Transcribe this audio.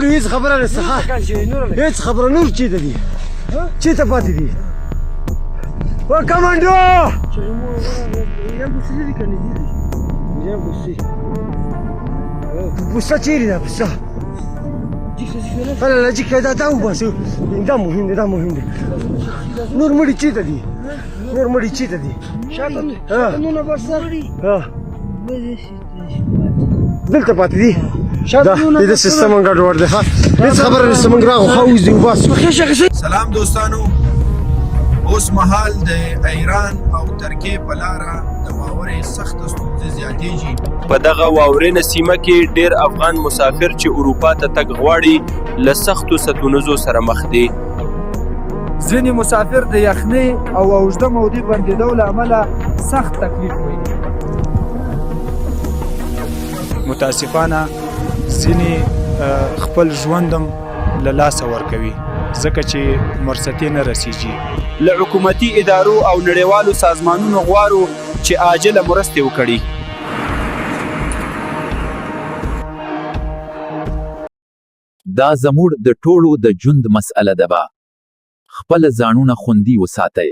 هیڅ خبره نشته هیڅ خبره نور چېرته دي چېرته پاتې دي او کمانډو پوسته چیرې ده پوسته هله لجیکه دا وباسو دا مهم دی دا مهم دی نور مړي چېرته دي نور مړي چېرته دي دلته پاتې دي دا د سیستم ګډوډ دی هیڅ خبره نشته موږ راغو حوض دی وباسو سلام دوستانو اوس مهال د ایران او ترکیې په لاره د واورې سخته ستونزې زیاتېږي په دغه واورینه سیمه کې ډېر افغان مسافر چې اروپا ته تګ غواړي له سختو ستونزو سره مخ دي. ځینې مسافر د یخنۍ او اوږده مودې بندېدو له امله سخت تکلیف کوي. متاسفانه ځینې خپل ژوندم له لاسه ورکوي ځکه چې مرستې نه رسیږي. له حکومتي ادارو او نړیوالو سازمانونو غواړو چې عاجله مرستې وکړي. دا زموږ د ټولو د ژوند مسئله ده. خپل ځانونه خوندي وساتئ.